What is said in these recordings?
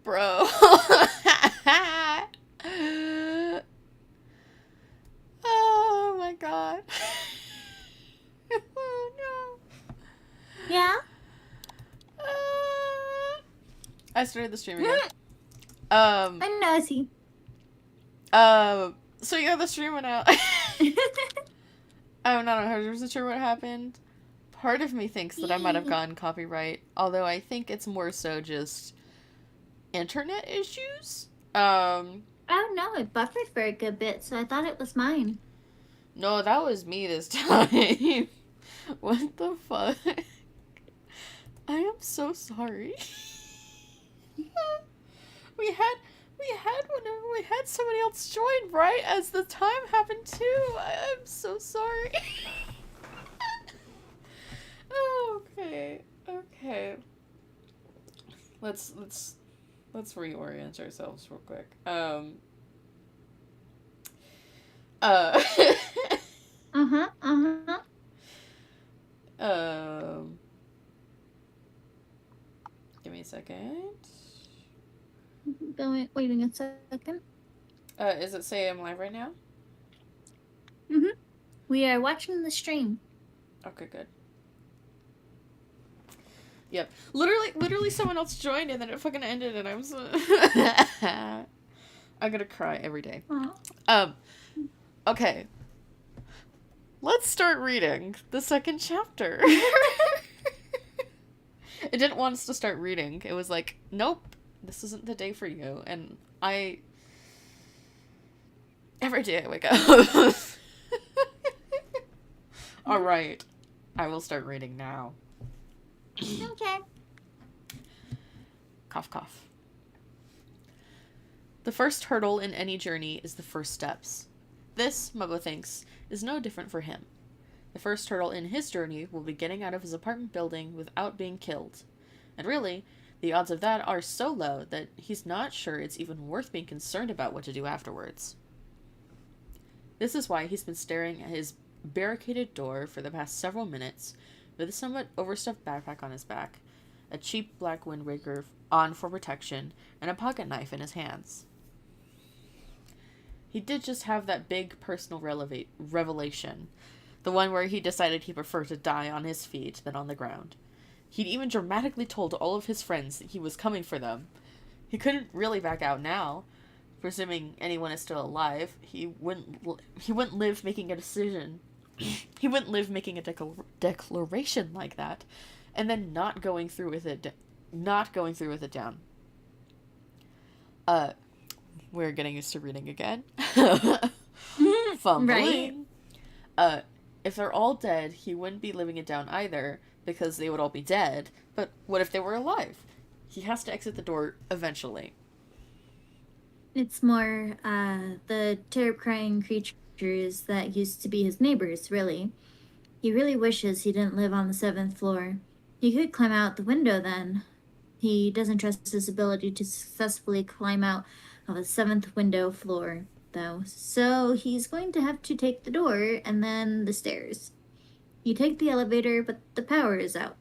bro. Oh my god. Oh no. Yeah? I started the stream again. I'm nosy. So yeah, the stream went out. I'm not 100% sure what happened. Part of me thinks that I might have gotten copyright, although I think it's more so just internet issues. Oh no, it buffered for a good bit, so I thought it was mine. No, that was me this time. What the fuck? I am so sorry. we had somebody else join right as the time happened too. I'm so sorry. Okay. Let's reorient ourselves real quick. Give me a second. Waiting a second. Is it say I'm live right now? We are watching the stream. Okay, good. Yep. Literally someone else joined and then it fucking ended and I'm so I'm gonna cry every day. Okay. Let's start reading the second chapter. It didn't want us to start reading. It was like, nope, this isn't the day for you. And every day I wake up. Alright. I will start reading now. Okay. Cough, cough. The first hurdle in any journey is the first steps. This, Muggle thinks, is no different for him. The first hurdle in his journey will be getting out of his apartment building without being killed. And really, the odds of that are so low that he's not sure it's even worth being concerned about what to do afterwards. This is why he's been staring at his barricaded door for the past several minutes, with a somewhat overstuffed backpack on his back, a cheap black windbreaker on for protection, and a pocket knife in his hands. He did just have that big personal revelation, the one where he decided he preferred to die on his feet than on the ground. He'd even dramatically told all of his friends that he was coming for them. He couldn't really back out now. Presuming anyone is still alive, he wouldn't live making a decision. He wouldn't live making a declaration like that, and then not going through with it down. We're getting used to reading again. Fumbling. Right. If they're all dead, he wouldn't be living it down either, because they would all be dead. But what if they were alive? He has to exit the door eventually. It's more, the terror-crying creatures that used to be his neighbors, really. He really wishes he didn't live on the 7th floor. He could climb out the window then. He doesn't trust his ability to successfully climb out of a 7th window floor, though. So he's going to have to take the door and then the stairs. You take the elevator, but the power is out.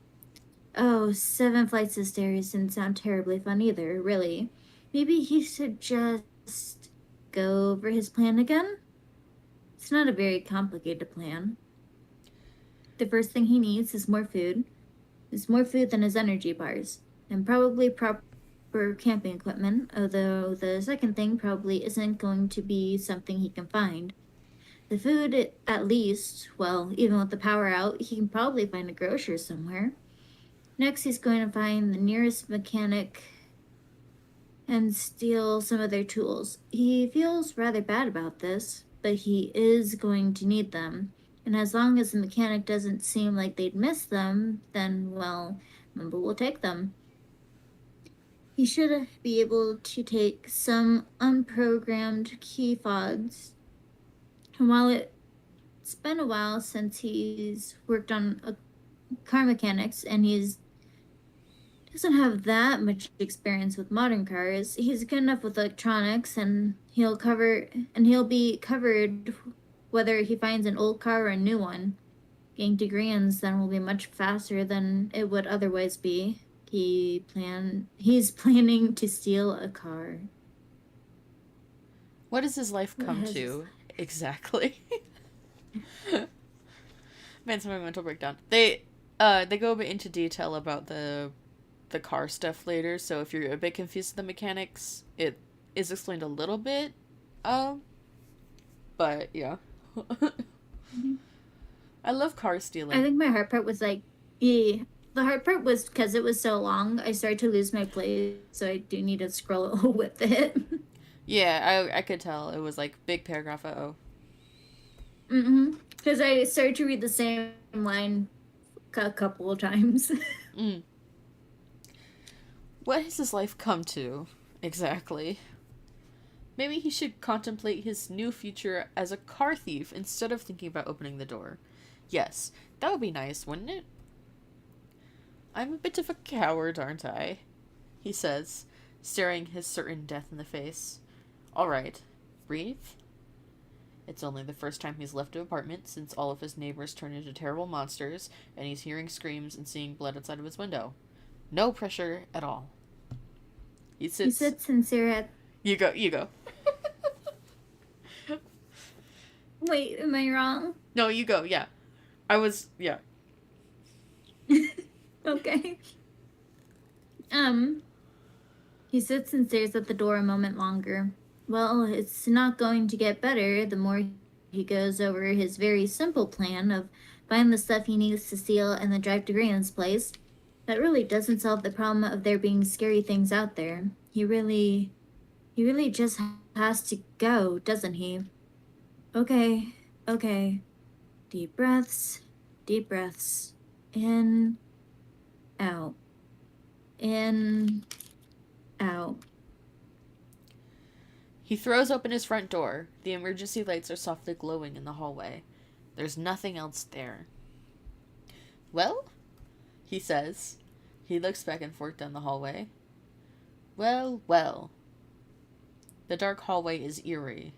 Oh, 7 flights of stairs didn't sound terribly fun either, really. Maybe he should just go over his plan again? It's not a very complicated plan. The first thing he needs is more food. It's more food than his energy bars. And probably proper camping equipment, although the second thing probably isn't going to be something he can find. The food, at least, well, even with the power out, he can probably find a grocer somewhere. Next, he's going to find the nearest mechanic and steal some of their tools. He feels rather bad about this, but he is going to need them. And as long as the mechanic doesn't seem like they'd miss them, then, well, Mumble will take them. He should be able to take some unprogrammed key fobs. And while it's been a while since he's worked on car mechanics and doesn't have that much experience with modern cars, he's good enough with electronics, and he'll be covered whether he finds an old car or a new one. Getting to Green's then will be much faster than it would otherwise be. He's planning to steal a car. What does his life What come has his to exactly? Man, my mental breakdown. They go a bit into detail about the car stuff later, so if you're a bit confused with the mechanics, it is explained a little bit. But yeah. I love car stealing. I think my hard part was like, yeah. The hard part was because it was so long, I started to lose my place, so I do need to scroll with it. Yeah, I could tell. It was like big paragraph, uh-oh. Because I started to read the same line a couple of times. Mm. What has his life come to, exactly? Maybe he should contemplate his new future as a car thief instead of thinking about opening the door. Yes, that would be nice, wouldn't it? I'm a bit of a coward, aren't I? He says, staring his certain death in the face. All right, breathe. It's only the first time he's left the apartment since all of his neighbors turned into terrible monsters, and he's hearing screams and seeing blood outside of his window. No pressure at all. He sits sincere at... You go. Wait, am I wrong? No, you go, yeah. Yeah. Okay. He sits and stares at the door a moment longer. Well, it's not going to get better the more he goes over his very simple plan of buying the stuff he needs to steal and then drive to Grant's place. That really doesn't solve the problem of there being scary things out there. He really just has to go, doesn't he? Okay. Deep breaths. In, out. In, out. He throws open his front door. The emergency lights are softly glowing in the hallway. There's nothing else there. Well? He says. He looks back and forth down the hallway. Well. The dark hallway is eerie.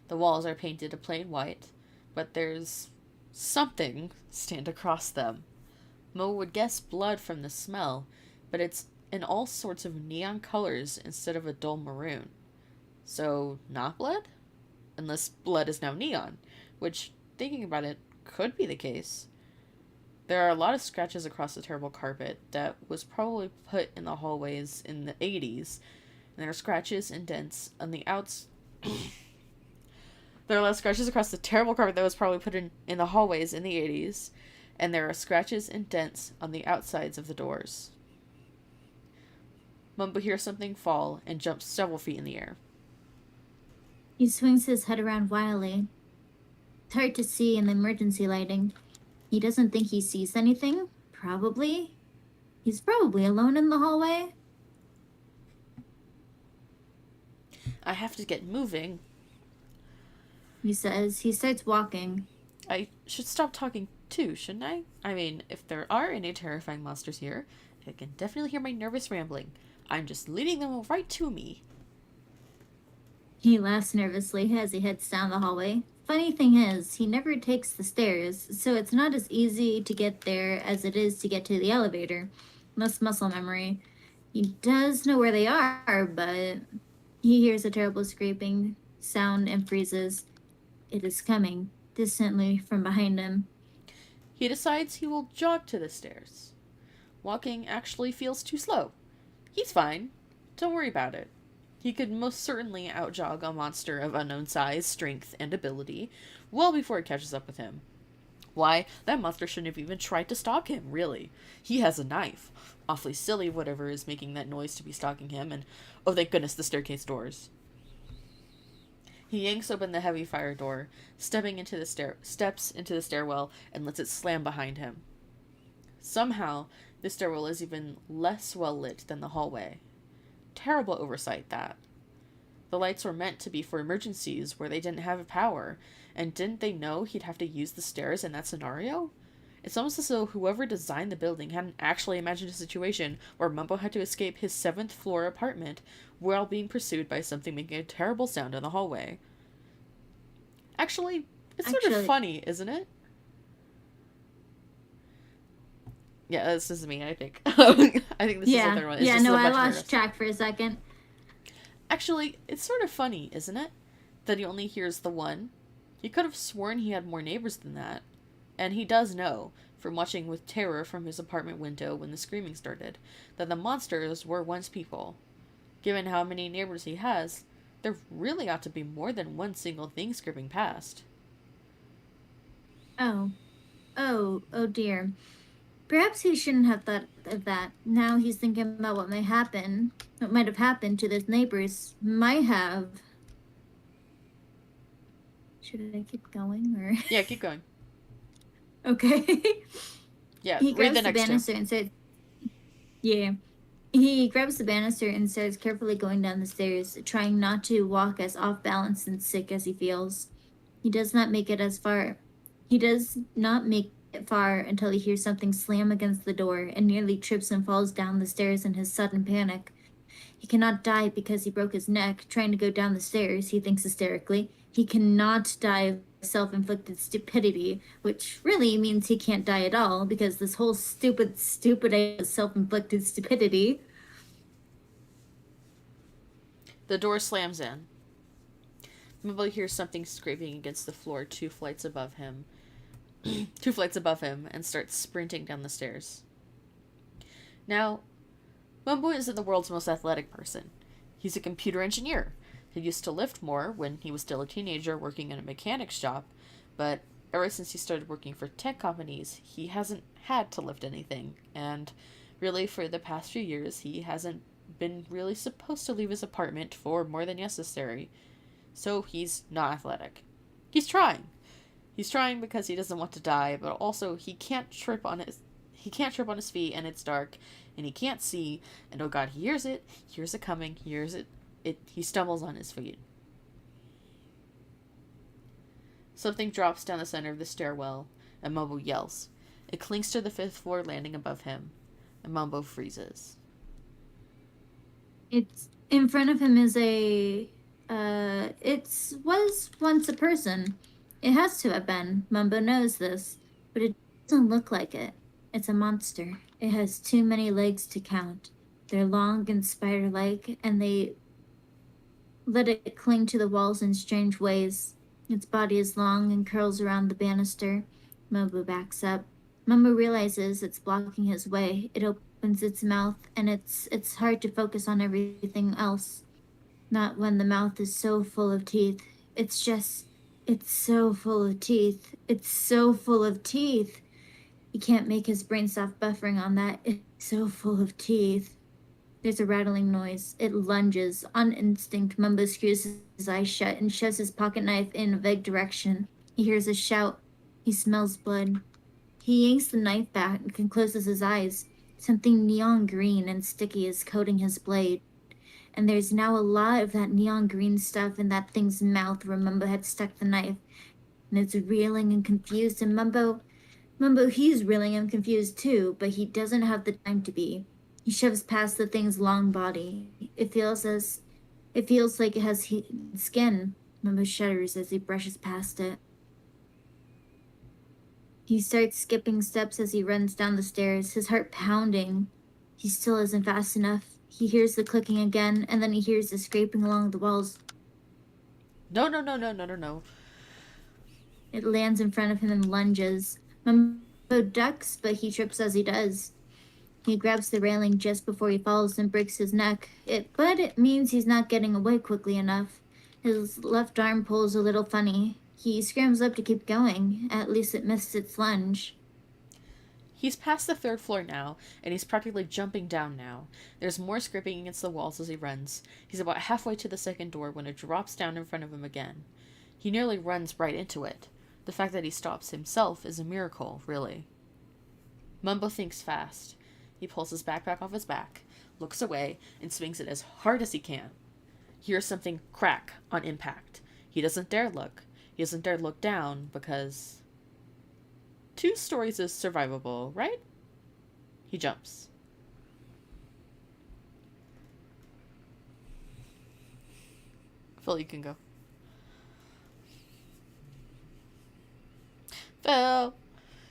The walls are painted a plain white, but there's something stand across them. Mo would guess blood from the smell, but it's in all sorts of neon colors instead of a dull maroon. So, not blood? Unless blood is now neon, which, thinking about it, could be the case. There are a lot of scratches across the terrible carpet that was probably put in the hallways in the 80s, and there are scratches and dents on the outs. There are a lot of scratches across the terrible carpet that was probably put in the hallways in the 80s, and there are scratches and dents on the outsides of the doors. Mumbo hears something fall and jumps several feet in the air. He swings his head around wildly. It's hard to see in the emergency lighting. He doesn't think he sees anything. Probably. He's probably alone in the hallway. I have to get moving, He says. He starts walking. I should stop talking too, shouldn't I? I mean, if there are any terrifying monsters here, I can definitely hear my nervous rambling. I'm just leading them right to me. He laughs nervously as he heads down the hallway. Funny thing is, he never takes the stairs, so it's not as easy to get there as it is to get to the elevator. Less muscle memory. He does know where they are, but he hears a terrible scraping sound and freezes. It is coming, distantly from behind him. He decides he will jog to the stairs. Walking actually feels too slow. He's fine. Don't worry about it. He could most certainly outjog a monster of unknown size, strength, and ability well before it catches up with him. Why, that monster shouldn't have even tried to stalk him, really. He has a knife. Awfully silly, whatever is making that noise to be stalking him, and oh, thank goodness, the staircase doors. He yanks open the heavy fire door, steps into the stairwell, and lets it slam behind him. Somehow, the stairwell is even less well lit than the hallway. Terrible oversight, that. The lights were meant to be for emergencies where they didn't have power, and didn't they know he'd have to use the stairs in that scenario? It's almost as though whoever designed the building hadn't actually imagined a situation where Mumbo had to escape his 7th floor apartment while being pursued by something making a terrible sound in the hallway. Actually, it's sort of funny, isn't it? Yeah, this is me, I think. I think this is the third one. It's just I lost track for a second. Actually, it's sort of funny, isn't it? That he only hears the one. He could have sworn he had more neighbors than that. And he does know, from watching with terror from his apartment window when the screaming started, that the monsters were once people. Given how many neighbors he has, there really ought to be more than one single thing screaming past. Oh dear. Perhaps he shouldn't have thought of that. Now he's thinking about what might have happened to his neighbors. Might have. Should I keep going, or? Yeah, keep going. Okay. Yeah, he read grabs the the banister and says, yeah. He grabs the banister and starts carefully going down the stairs, trying not to walk as off balance and sick as he feels. He does not make it as far. He does not make it far until he hears something slam against the door and nearly trips and falls down the stairs in his sudden panic. He cannot die because he broke his neck trying to go down the stairs, he thinks hysterically. He cannot die of self-inflicted stupidity, which really means he can't die at all, because this whole stupid self-inflicted stupidity. The door slams in. Mumbo hears something scraping against the floor 2 flights above him. 2 flights above him, and starts sprinting down the stairs. Now, Mumbo isn't the world's most athletic person. He's a computer engineer. He used to lift more when he was still a teenager working in a mechanic's shop, but ever since he started working for tech companies, he hasn't had to lift anything, and really for the past few years, he hasn't been really supposed to leave his apartment for more than necessary. So he's not athletic. He's trying. He's trying because he doesn't want to die, but also he can't trip on his feet, and it's dark, and he can't see, and oh god, he hears it coming, he stumbles on his feet. Something drops down the center of the stairwell, and Mumbo yells. It clings to the 5th floor landing above him, and Mumbo freezes. It's in front of him is was once a person. It has to have been. Mumbo knows this, but it doesn't look like it. It's a monster. It has too many legs to count. They're long and spider-like, and they let it cling to the walls in strange ways. Its body is long and curls around the banister. Mumbo backs up. Mumbo realizes it's blocking his way. It opens its mouth, and it's hard to focus on everything else. Not when the mouth is so full of teeth. It's so full of teeth. It's so full of teeth. He can't make his brain stop buffering on that. It's so full of teeth. There's a rattling noise. It lunges. On instinct, Mumbo screws his eyes shut and shoves his pocket knife in a vague direction. He hears a shout. He smells blood. He yanks the knife back and closes his eyes. Something neon green and sticky is coating his blade. And there's now a lot of that neon green stuff in that thing's mouth where Mumbo had stuck the knife. And it's reeling and confused, and Mumbo, he's reeling and confused too, but he doesn't have the time to be. He shoves past the thing's long body. It feels like it has skin. Mumbo shudders as he brushes past it. He starts skipping steps as he runs down the stairs, his heart pounding. He still isn't fast enough. He hears the clicking again, and then he hears the scraping along the walls. No. It lands in front of him and lunges. Mumbo ducks, but he trips as he does. He grabs the railing just before he falls and breaks his neck. But it means he's not getting away quickly enough. His left arm pulls a little funny. He scrambles up to keep going. At least it missed its lunge. He's past the 3rd floor now, and he's practically jumping down now. There's more scraping against the walls as he runs. He's about halfway to the 2nd door when it drops down in front of him again. He nearly runs right into it. The fact that he stops himself is a miracle, really. Mumbo thinks fast. He pulls his backpack off his back, looks away, and swings it as hard as he can. He hears something crack on impact. He doesn't dare look. He doesn't dare look down because 2 stories is survivable, right? He jumps. Phil, you can go. Phil!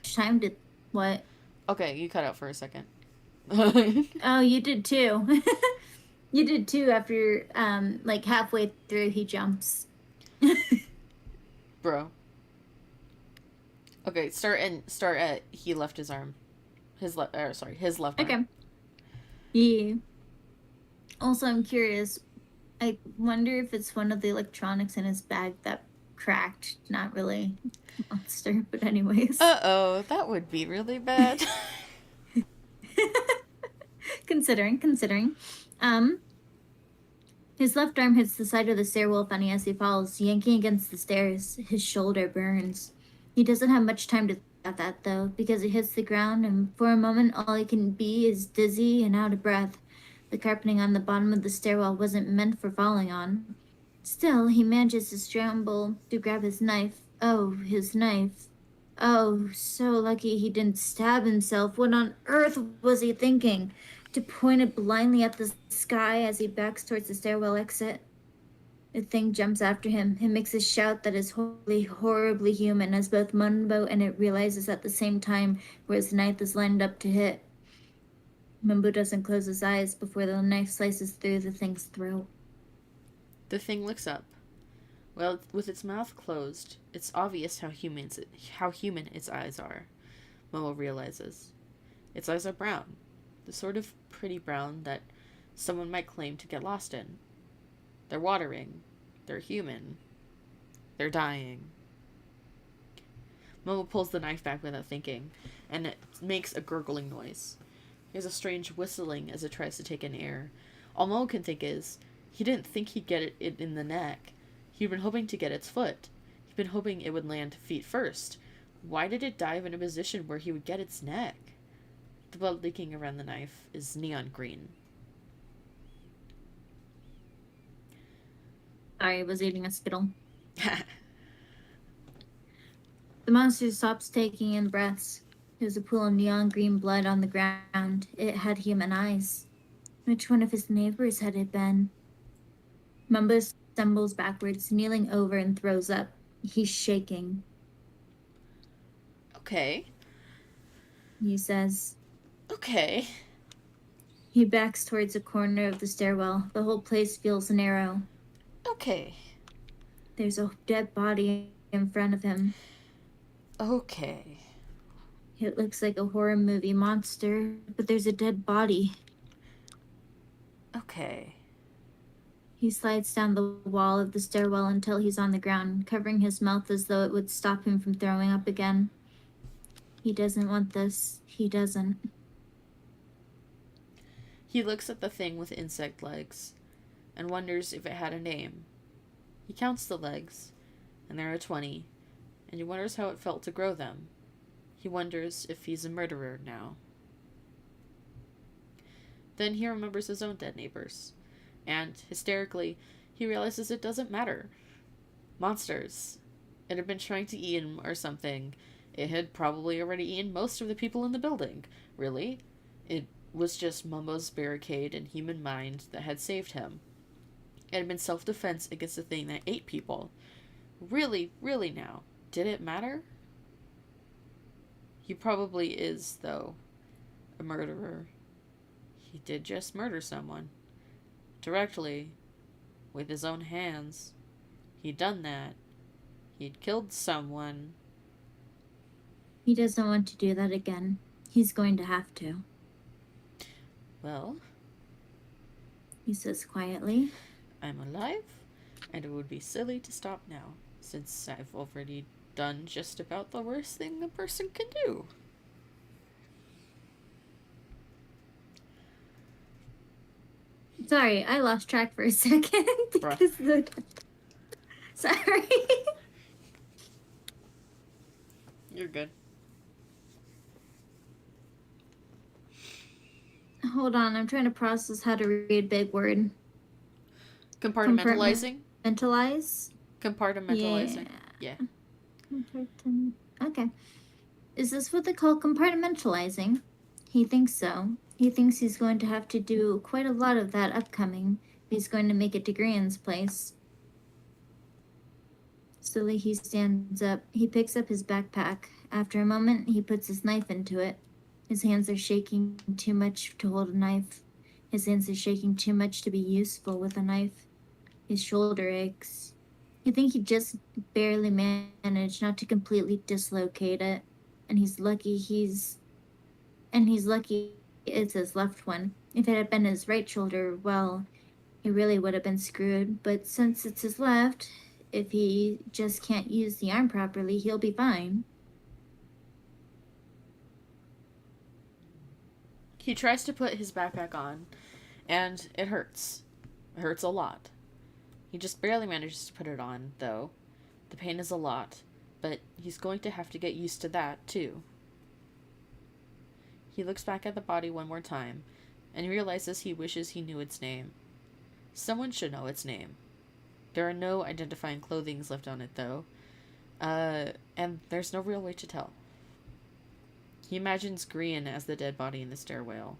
Time to... What? Okay, you cut out for a second. Oh, you did too. You did too after, like halfway through, he jumps. Bro. Okay, start at he left his arm. His left arm. Okay. Yeah. Also, I'm curious. I wonder if it's one of the electronics in his bag that cracked. Not really a monster, but anyways. Uh-oh, that would be really bad. Considering. His left arm hits the side of the stairwell funny as he falls, yanking against the stairs. His shoulder burns. He doesn't have much time to think about that, though, because he hits the ground, and for a moment all he can be is dizzy and out of breath. The carpeting on the bottom of the stairwell wasn't meant for falling on. Still, he manages to scramble to grab his knife. Oh, his knife. Oh, so lucky he didn't stab himself. What on earth was he thinking? To point it blindly at the sky as he backs towards the stairwell exit. The thing jumps after him. It makes a shout that is horribly human, as both Mumbo and it realizes at the same time where his knife is lined up to hit. Mumbo doesn't close his eyes before the knife slices through the thing's throat. The thing looks up. Well, with its mouth closed, it's obvious how human its eyes are. Momo realizes. Its eyes are brown. The sort of pretty brown that someone might claim to get lost in. They're watering. They're human. They're dying. Momo pulls the knife back without thinking, and it makes a gurgling noise. There's a strange whistling as it tries to take in air. All Momo can think is, he didn't think he'd get it in the neck. He'd been hoping to get its foot. He'd been hoping it would land feet first. Why did it dive in a position where he would get its neck? The blood leaking around the knife is neon green. Sorry, I was eating a Skittle. The monster stops taking in breaths. There's a pool of neon green blood on the ground. It had human eyes. Which one of his neighbors had it been? Mumbo stumbles backwards, kneeling over and throws up. He's shaking. Okay. He says. Okay. He backs towards a corner of the stairwell. The whole place feels narrow. Okay. There's a dead body in front of him. Okay. It looks like a horror movie monster, but there's a dead body. Okay. He slides down the wall of the stairwell until he's on the ground, covering his mouth as though it would stop him from throwing up again. He doesn't want this. He doesn't. He looks at the thing with insect legs and wonders if it had a name. He counts the legs, and there are 20, and he wonders how it felt to grow them. He wonders if he's a murderer now. Then he remembers his own dead neighbors, and, hysterically, he realizes it doesn't matter. Monsters. It had been trying to eat him or something. It had probably already eaten most of the people in the building. Really? It was just Momo's barricade and human mind that had saved him. It had been self-defense against a thing that ate people. Really, really now, did it matter? He probably is, though, a murderer. He did just murder someone. Directly. With his own hands. He'd done that. He'd killed someone. He doesn't want to do that again. He's going to have to. Well, he says quietly, I'm alive, and it would be silly to stop now, since I've already done just about the worst thing a person can do. Sorry, I lost track for a second because the... Sorry. You're good. Hold on, I'm trying to process how to read big word. Compartmentalizing? Compartmentalizing. Yeah. Okay. Is this what they call compartmentalizing? He thinks so. He thinks he's going to have to do quite a lot of that upcoming. He's going to make it to Grian's place. Slowly he stands up. He picks up his backpack. After a moment, he puts his knife into it. His hands are shaking too much to hold a knife. His hands are shaking too much to be useful with a knife. His shoulder aches. You think he just barely managed not to completely dislocate it, and he's lucky it's his left one. If it had been his right shoulder, well, he really would have been screwed. But since it's his left, if he just can't use the arm properly, he'll be fine. He tries to put his backpack on, and it hurts. It hurts a lot. He just barely manages to put it on, though. The pain is a lot, but he's going to have to get used to that, too. He looks back at the body one more time, and realizes he wishes he knew its name. Someone should know its name. There are no identifying clothings left on it, though. And there's no real way to tell. He imagines Grian as the dead body in the stairwell.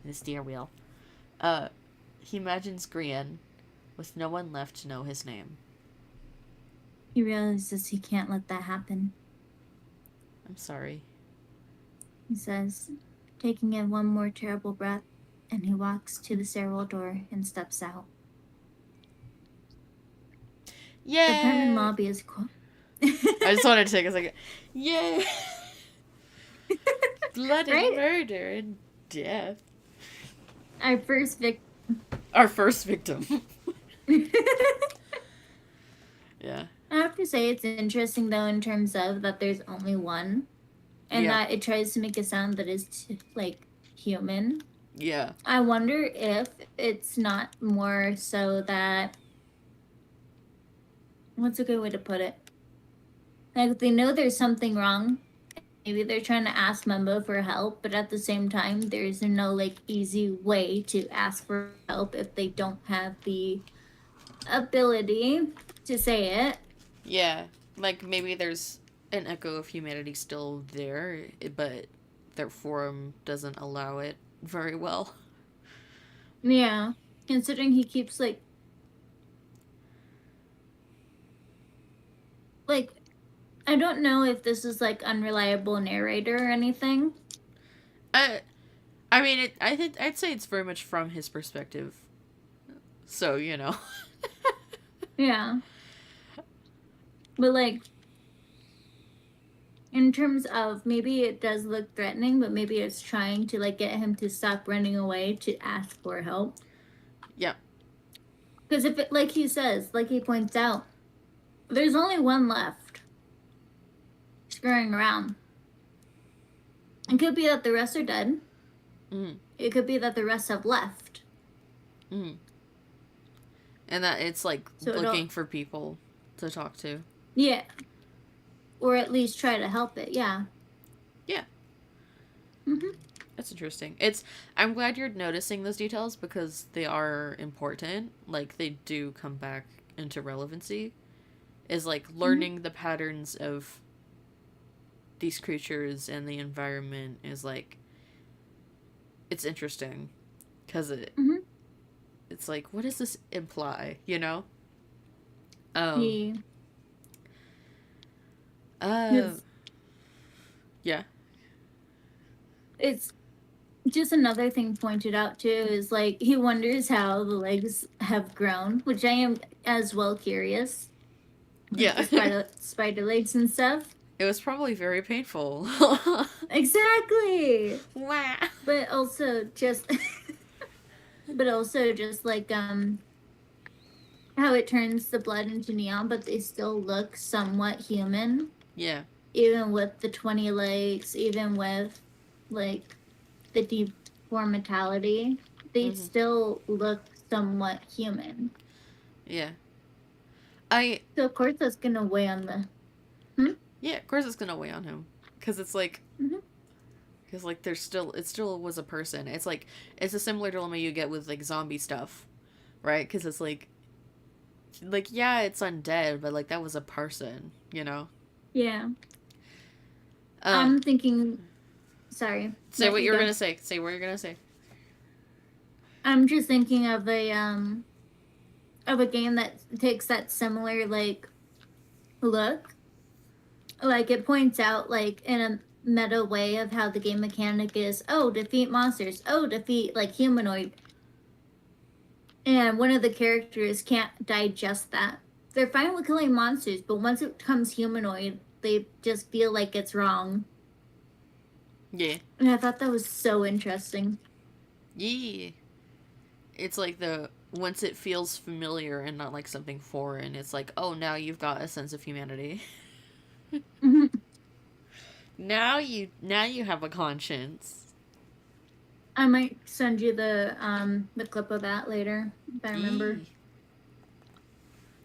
He imagines Grian with no one left to know his name. He realizes he can't let that happen. I'm sorry. He says, taking in one more terrible breath, and he walks to the stairwell door and steps out. Yay! The apartment lobby is cool. I just wanted to take a second. Yay! Blood and Right? murder and death. Our first victim. Our first victim. Yeah. I have to say it's interesting though in terms of that there's only one, and that it tries to make a sound that is like human. Yeah. I wonder if it's not more so that, what's a good way to put it? Like they know there's something wrong. Maybe they're trying to ask Mumbo for help, but at the same time, there's no like easy way to ask for help if they don't have the ability to say it. Yeah. Like maybe there's an echo of humanity still there, but their forum doesn't allow it very well. Yeah. Considering he keeps like I don't know if this is like unreliable narrator or anything. I mean, I'd say it's very much from his perspective. So, you know. Yeah. But like, in terms of maybe it does look threatening, but maybe it's trying to like get him to stop running away to ask for help. Yeah. Because if it, like he says, like he points out, there's only one left scurrying around. It could be that the rest are dead. Mm. It could be that the rest have left. Mm. And that it's like So looking for people to talk to. Yeah. Or at least try to help it, yeah. Yeah. Mm-hmm. That's interesting. I'm glad you're noticing those details because they are important. Like, they do come back into relevancy. Is like learning the patterns of these creatures and the environment is like, it's interesting. Because it's like, what does this imply, you know? Yeah. Yeah. It's just another thing pointed out too is like he wonders how the legs have grown, which I am as well curious. Like Yeah. spider legs and stuff. It was probably very painful. Exactly. Wow. But also just like how it turns the blood into neon, but they still look somewhat human. Yeah. Even with the 20 legs, even with like the deformitality, they still look somewhat human. Yeah. So of course that's gonna weigh on the. Yeah, of course it's gonna weigh on him, because it's like, because like it still was a person. It's like it's a similar dilemma you get with like zombie stuff, right? Because it's like yeah, it's undead, but like that was a person, you know. Yeah. I'm thinking. Sorry. Say what you were gonna say. Say what you're gonna say. I'm just thinking of a game that takes that similar like look. Like it points out like in meta way of how the game mechanic is, oh, defeat monsters, oh, defeat, like, humanoid. And one of the characters can't digest that. They're fine with killing monsters, but once it becomes humanoid, they just feel like it's wrong. Yeah. And I thought that was so interesting. Yeah. It's like once it feels familiar and not like something foreign, it's like, oh, now you've got a sense of humanity. Now you have a conscience. I might send you the clip of that later, if I remember.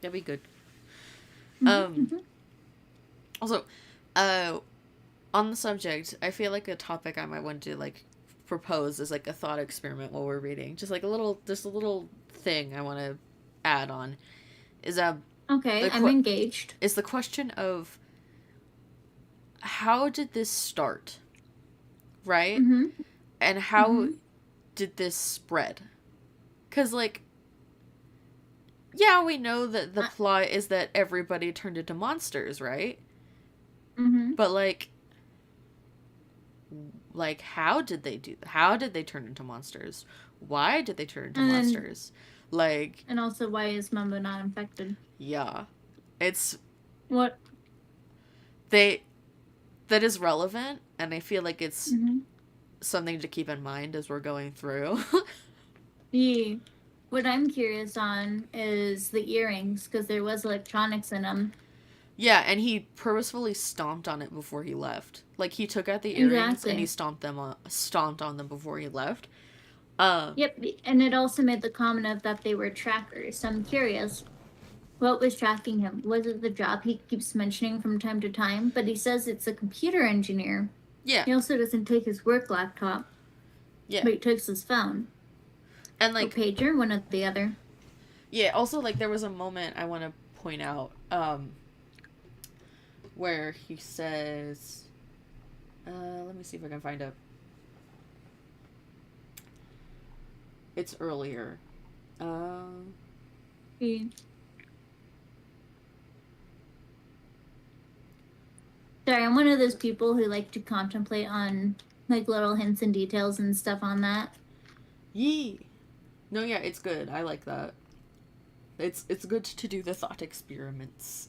That'd be good. Mm-hmm. Also, on the subject, I feel like a topic I might want to like propose as like a thought experiment while we're reading. Just a little thing I want to add on is okay, I'm engaged. Is the question of how did this start, right? Mm-hmm. And how did this spread? Because like, yeah, we know that the plot is that everybody turned into monsters, right? Mm-hmm. But like how did they do that? How did they turn into monsters? Why did they turn into monsters? Like, and also, why is Mumbo not infected? Yeah. It's what that is relevant, and I feel like it's something to keep in mind as we're going through. Yeah. What I'm curious on is the earrings, because there was electronics in them. Yeah, and he purposefully stomped on it before he left. Like, he took out the earrings and he stomped on them before he left. Yep, and it also made the comment of that they were trackers. So I'm curious, what was tracking him? Was it the job he keeps mentioning from time to time? But he says it's a computer engineer. Yeah. He also doesn't take his work laptop. Yeah. But he takes his phone. And like, or pager, one or the other. Yeah, also like there was a moment I want to point out where he says let me see if I can find it. It's earlier. Yeah. Sorry, I'm one of those people who like to contemplate on like little hints and details and stuff on that. Yee. No, yeah, it's good. I like that. It's good to do the thought experiments.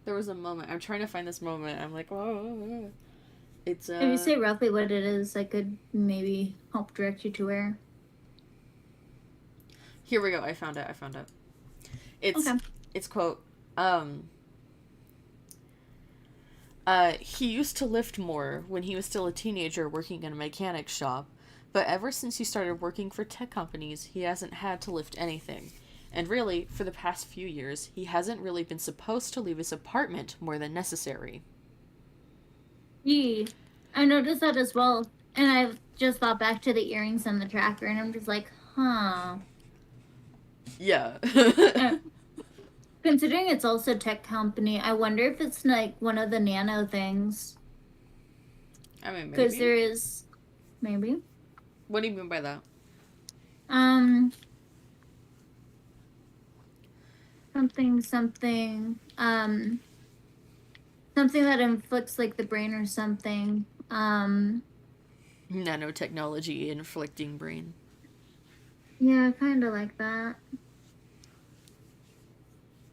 There was a moment. I'm trying to find this moment. I'm like, whoa. It's If you say roughly what it is, I could maybe help direct you to where. Here we go. I found it. It's quote, he used to lift more when he was still a teenager working in a mechanic shop, but ever since he started working for tech companies, he hasn't had to lift anything. And really, for the past few years, he hasn't really been supposed to leave his apartment more than necessary. Yeah, I noticed that as well. And I've just thought back to the earrings and the tracker, and I'm just like, huh. Yeah. Considering it's also a tech company, I wonder if it's like one of the nano things. I mean, maybe. Because there is, maybe. What do you mean by that? Something that inflicts like the brain or something. Nanotechnology inflicting brain. Yeah, kind of like that.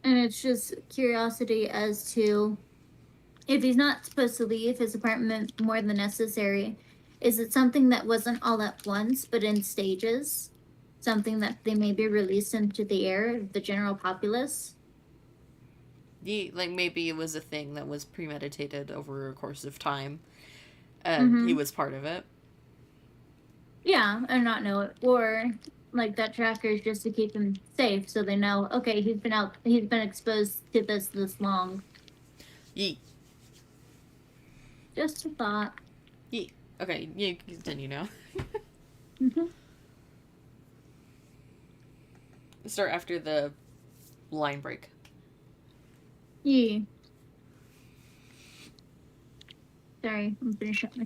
And it's just curiosity as to if he's not supposed to leave his apartment more than necessary, is it something that wasn't all at once, but in stages? Something that they maybe released into the air, the general populace? Like maybe it was a thing that was premeditated over a course of time, and he was part of it. Yeah, and not know it. Or like that tracker is just to keep him safe, so they know, okay, he's been exposed to this long. Yee. Just a thought. Yee. Okay, you can continue now. Start after the line break. Yeah. Sorry, I'm finishing up my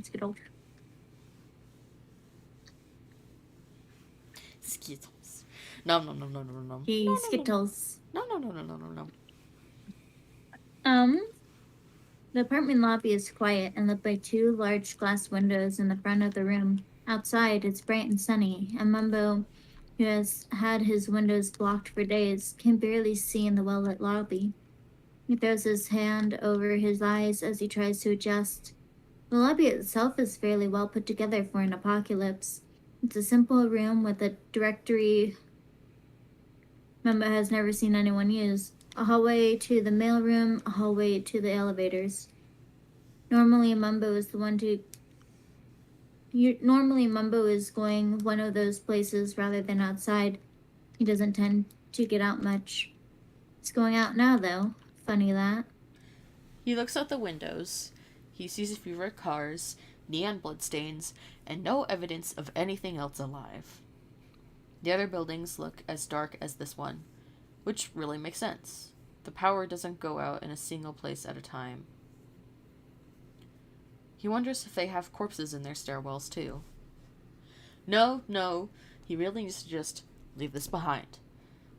Skittles. No, no, no, no, no, no. He skittles. No, no, no, no, no, no, no. Um, the apartment lobby is quiet and lit by two large glass windows in the front of the room. Outside, it's bright and sunny, and Mumbo, who has had his windows blocked for days, can barely see in the well-lit lobby. He throws his hand over his eyes as he tries to adjust. The lobby itself is fairly well put together for an apocalypse. It's a simple room with a directory Mumbo has never seen anyone use. A hallway to the mailroom, a hallway to the elevators. Normally Mumbo is going one of those places rather than outside. He doesn't tend to get out much. He's going out now, though. Funny that. He looks out the windows. He sees a few red cars, neon bloodstains, and no evidence of anything else alive. The other buildings look as dark as this one, which really makes sense. The power doesn't go out in a single place at a time. He wonders if they have corpses in their stairwells too. No, he really needs to just leave this behind.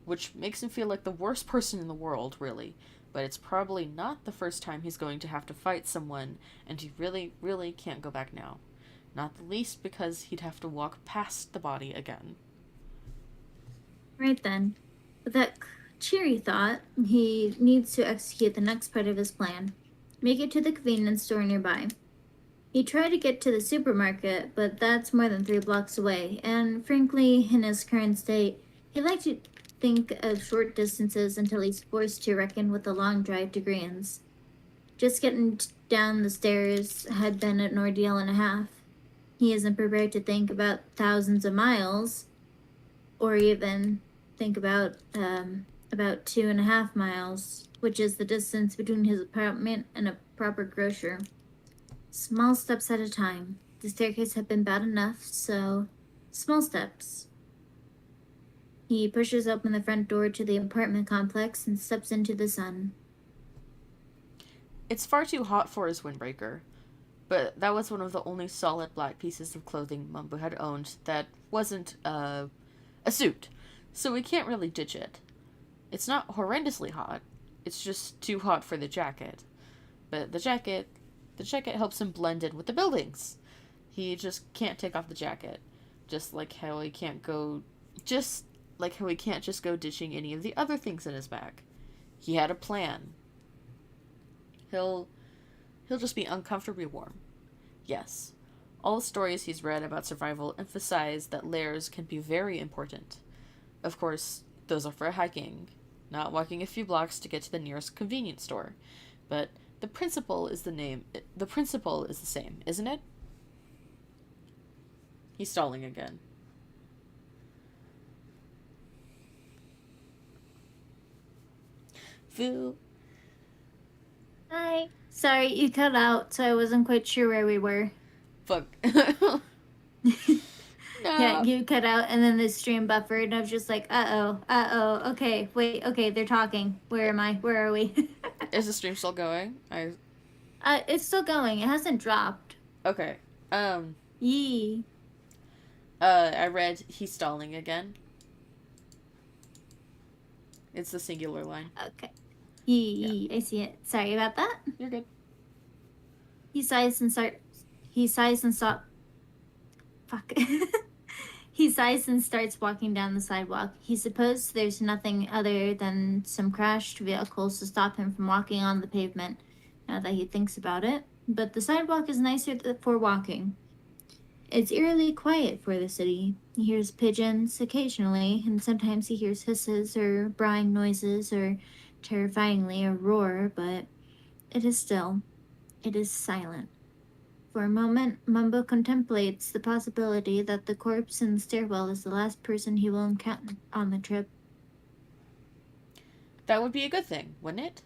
Which makes him feel like the worst person in the world, really. But it's probably not the first time he's going to have to fight someone, and he really, really can't go back now. Not the least because he'd have to walk past the body again. Right then. With that cheery thought, he needs to execute the next part of his plan. Make it to the convenience store nearby. He tried to get to the supermarket, but that's more than 3 blocks away, and frankly, in his current state, he'd like to think of short distances until he's forced to reckon with the long drive to Green's. Just getting down the stairs had been an ordeal and a half. He isn't prepared to think about thousands of miles, or even think about 2.5 miles, which is the distance between his apartment and a proper grocer. Small steps at a time. The staircase had been bad enough, so small steps. He pushes open the front door to the apartment complex and steps into the sun. It's far too hot for his windbreaker, but that was one of the only solid black pieces of clothing Mumbo had owned that wasn't a suit, so we can't really ditch it. It's not horrendously hot, it's just too hot for the jacket. But the jacket helps him blend in with the buildings. He just can't take off the jacket, just like how he can't just go ditching any of the other things in his bag. He had a plan. He'll just be uncomfortably warm. Yes, all the stories he's read about survival emphasize that layers can be very important. Of course, those are for hiking, not walking a few blocks to get to the nearest convenience store. But the principle is the same, isn't it? He's stalling again. Phil. Hi. Sorry, you cut out, so I wasn't quite sure where we were. Fuck. No. Yeah, you cut out, and then the stream buffered, and I was just like, okay, wait, okay, they're talking. Where am I? Where are we? Is the stream still going? It's still going. It hasn't dropped. Okay. Yee. I read he's stalling again. It's the singular line. Okay. Yee. I see it. Sorry about that. You're good. He sighs and stops. Fuck. He sighs and starts walking down the sidewalk. He supposes there's nothing other than some crashed vehicles to stop him from walking on the pavement, now that he thinks about it. But the sidewalk is nicer for walking. It's eerily quiet for the city. He hears pigeons occasionally, and sometimes he hears hisses or brawling noises or, terrifyingly, a roar, but it is still. It is silent. For a moment, Mumbo contemplates the possibility that the corpse in the stairwell is the last person he will encounter on the trip. That would be a good thing, wouldn't it?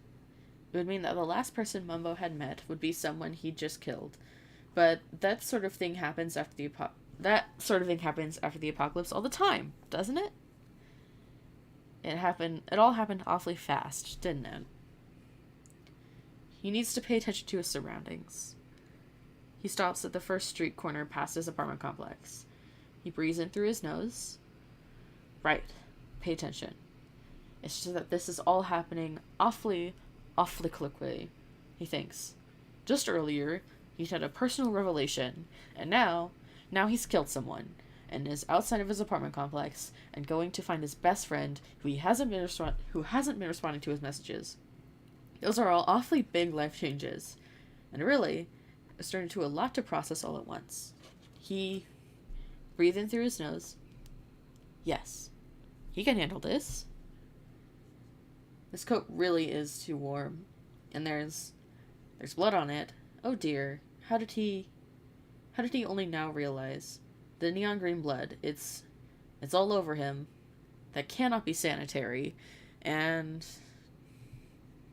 It would mean that the last person Mumbo had met would be someone he'd just killed. But that sort of thing happens after the apocalypse all the time, doesn't it? It all happened awfully fast, didn't it? He needs to pay attention to his surroundings. He stops at the first street corner past his apartment complex. He breathes in through his nose. Right. Pay attention. It's just that this is all happening awfully quickly, he thinks. Just earlier, he'd had a personal revelation, and now he's killed someone, and is outside of his apartment complex, and going to find his best friend, who hasn't been responding to his messages. Those are all awfully big life changes, and really, it's turned into a lot to process all at once. He breathed in through his nose. Yes, he can handle this. This coat really is too warm, and there's blood on it. Oh dear, how did he only now realize? The neon green blood, it's all over him. That cannot be sanitary, and...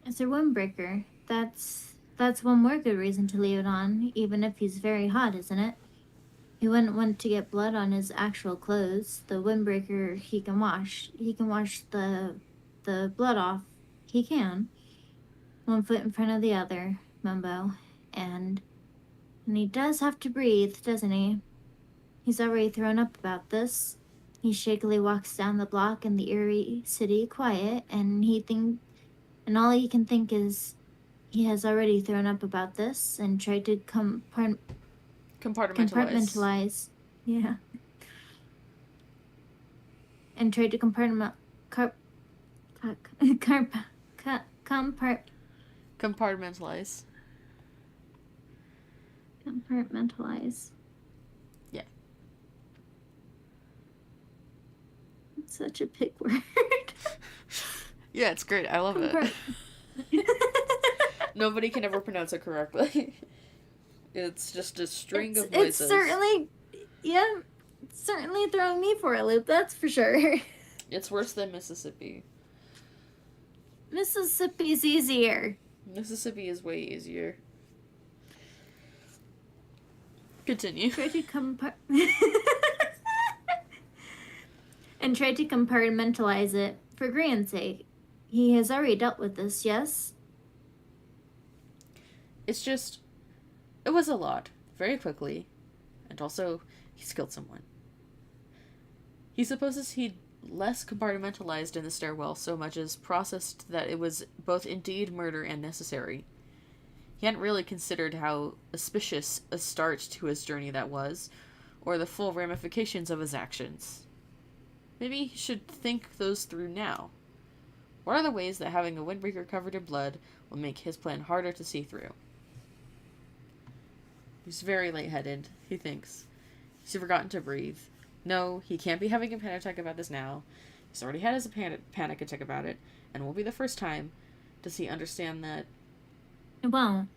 It's a windbreaker. That's one more good reason to leave it on, even if he's very hot, isn't it? He wouldn't want to get blood on his actual clothes. The windbreaker he can wash. He can wash the blood off. He can. One foot in front of the other, Mumbo. And he does have to breathe, doesn't he? He's already thrown up about this. He shakily walks down the block in the eerie city, quiet, and all he can think is he has already thrown up about this and tried to compartmentalize. Yeah. And tried to compartmentalize. Compartmentalize. Yeah. It's such a big word. Yeah, it's great. I love it. Nobody can ever pronounce it correctly. It's just a string of voices. It's certainly throwing me for a loop, that's for sure. It's worse than Mississippi. Mississippi's easier. Mississippi is way easier. Continue. Try to and try to compartmentalize it for Grant's sake. He has already dealt with this, yes? It's just... It was a lot. Very quickly. And also, he's killed someone. He supposes he'd less compartmentalized in the stairwell so much as processed that it was both indeed murder and necessary. He hadn't really considered how auspicious a start to his journey that was, or the full ramifications of his actions. Maybe he should think those through now. What are the ways that having a windbreaker covered in blood will make his plan harder to see through? He's very lightheaded, he thinks. He's forgotten to breathe. No, he can't be having a panic attack about this now. He's already had his panic attack about it, and it won't be the first time. Does he understand that? It won't.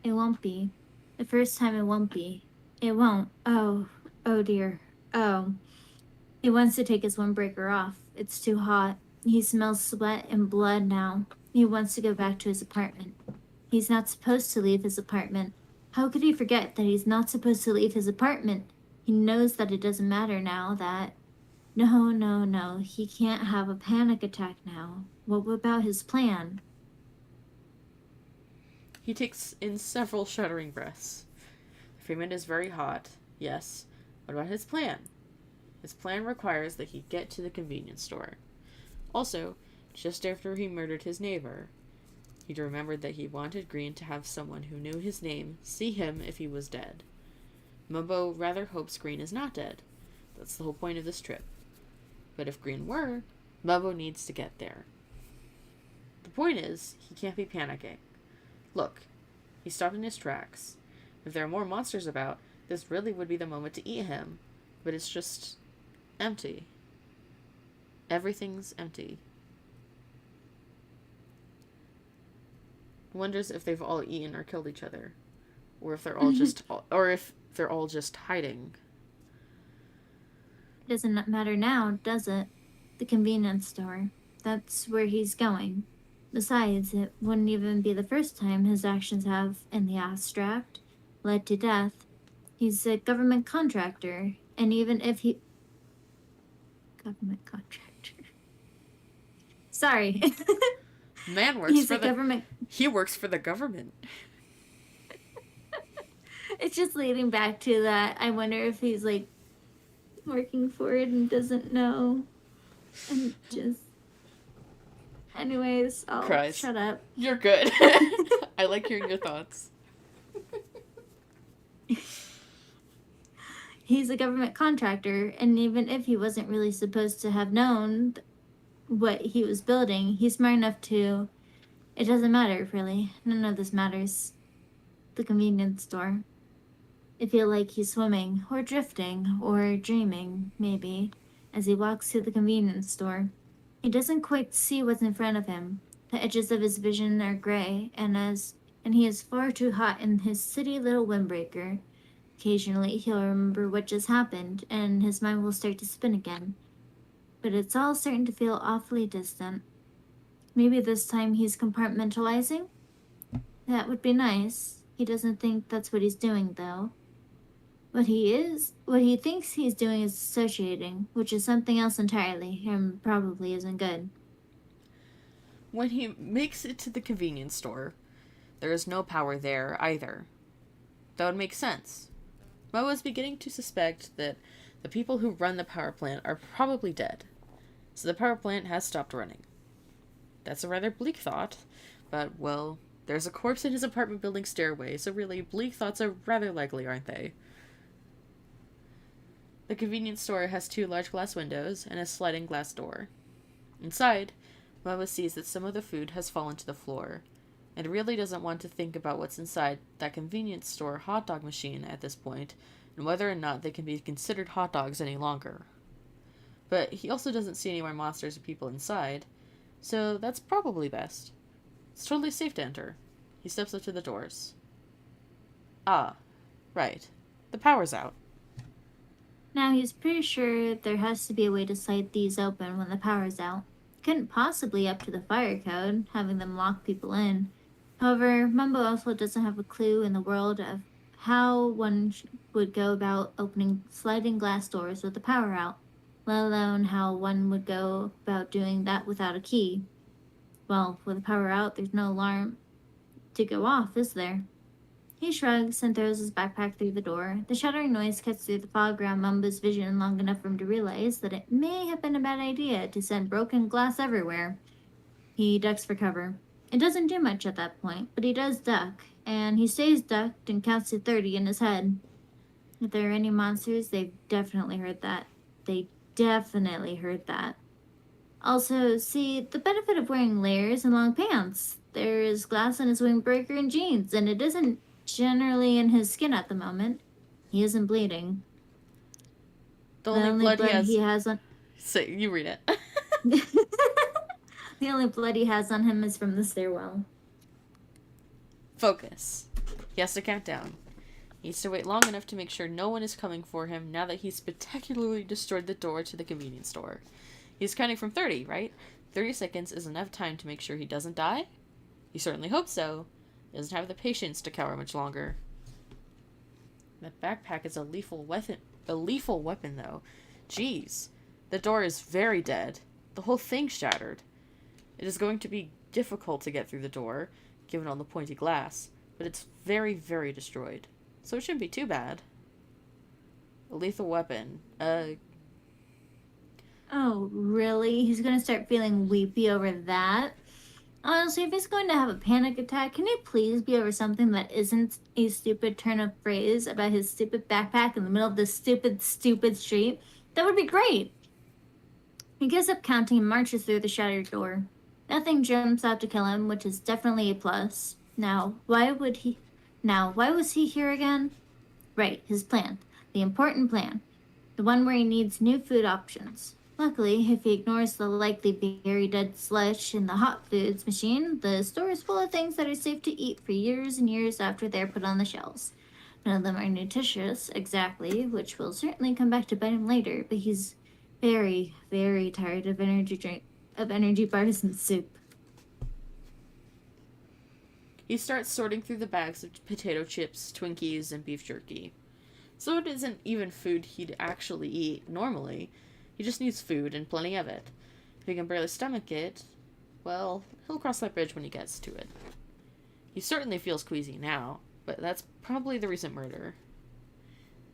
It won't be. The first time it won't be. It won't. Oh dear. Oh. He wants to take his windbreaker off. It's too hot. He smells sweat and blood now. He wants to go back to his apartment. He's not supposed to leave his apartment. How could he forget that he's not supposed to leave his apartment? He knows that it doesn't matter now that... No. He can't have a panic attack now. What about his plan? He takes in several shuddering breaths. The Freeman is very hot, yes. What about his plan? His plan requires that he get to the convenience store. Also, just after he murdered his neighbor, he'd remembered that he wanted Green to have someone who knew his name see him if he was dead. Mumbo rather hopes Green is not dead. That's the whole point of this trip. But if Green were, Mumbo needs to get there. The point is, he can't be panicking. Look, he stopped in his tracks. If there are more monsters about, this really would be the moment to eat him. But it's just empty. Everything's empty. He wonders if they've all eaten or killed each other. Or if they're all just hiding. It doesn't matter now, does it? The convenience store. That's where he's going. Besides, it wouldn't even be the first time his actions have, in the abstract, led to death. He's a government contractor, and even if he... Government contractor. Sorry. Man works He's for a the... government... He works for the government. It's just leading back to that. I wonder if he's, like, working for it and doesn't know. And just... Anyways, I'll Cries. shut up. You're good. I like hearing your thoughts. He's a government contractor, and even if he wasn't really supposed to have known what he was building, he's smart enough to... It doesn't matter, really. None of this matters. The convenience store. I feel like he's swimming, or drifting, or dreaming, maybe, as he walks through the convenience store. He doesn't quite see what's in front of him. The edges of his vision are gray, and he is far too hot in his city little windbreaker. Occasionally, he'll remember what just happened, and his mind will start to spin again. But it's all starting to feel awfully distant. Maybe this time he's compartmentalizing? That would be nice. He doesn't think that's what he's doing, though. What he thinks he's doing is associating, which is something else entirely, and probably isn't good. When he makes it to the convenience store, there is no power there either. That would make sense. Mo is beginning to suspect that the people who run the power plant are probably dead, so the power plant has stopped running. That's a rather bleak thought, but, well, there's a corpse in his apartment building stairway, so really, bleak thoughts are rather likely, aren't they? The convenience store has 2 large glass windows and a sliding glass door. Inside, Moa sees that some of the food has fallen to the floor, and really doesn't want to think about what's inside that convenience store hot dog machine at this point, and whether or not they can be considered hot dogs any longer. But he also doesn't see any more monsters or people inside, so that's probably best. It's totally safe to enter. He steps up to the doors. Ah, right. The power's out. Now, he's pretty sure there has to be a way to slide these open when the power's out. Couldn't possibly up to the fire code, having them lock people in. However, Mumbo also doesn't have a clue in the world of how one would go about opening sliding glass doors with the power out, let alone how one would go about doing that without a key. Well, with the power out, there's no alarm to go off, is there? He shrugs and throws his backpack through the door. The shattering noise cuts through the fog around Mumbo's vision long enough for him to realize that it may have been a bad idea to send broken glass everywhere. He ducks for cover. It doesn't do much at that point, but he does duck, and he stays ducked and counts to 30 in his head. If there are any monsters, they've definitely heard that. They definitely heard that. Also, see, the benefit of wearing layers and long pants. There is glass in his windbreaker and jeans, and it isn't generally in his skin at the moment. He isn't bleeding. The only blood he has on... Say, you read it. The only blood he has on him is from the stairwell. Focus. He has to count down. He needs to wait long enough to make sure no one is coming for him now that he's spectacularly destroyed the door to the convenience store. He's counting from 30, right? 30 seconds is enough time to make sure he doesn't die? He certainly hopes so. He doesn't have the patience to cower much longer. That backpack is a lethal weapon, though. Jeez. The door is very dead. The whole thing's shattered. It is going to be difficult to get through the door, given all the pointy glass, but it's very, very destroyed. So it shouldn't be too bad. A lethal weapon. Oh, really? He's gonna start feeling weepy over that? Honestly, if he's going to have a panic attack, can it please be over something that isn't a stupid turn of phrase about his stupid backpack in the middle of this stupid street? That would be great. He gives up counting and marches through the shattered door. Nothing jumps out to kill him, which is definitely a plus. Now, why was he here again? Right, his plan. The important plan. The one where he needs new food options. Luckily, if he ignores the likely very dead slush in the hot foods machine, the store is full of things that are safe to eat for years and years after they're put on the shelves. None of them are nutritious, exactly, which will certainly come back to bite him later, but he's very, very tired of energy bars and soup. He starts sorting through the bags of potato chips, Twinkies, and beef jerky. So it isn't even food he'd actually eat normally. He just needs food and plenty of it. If he can barely stomach it, well, he'll cross that bridge when he gets to it. He certainly feels queasy now, but that's probably the recent murder.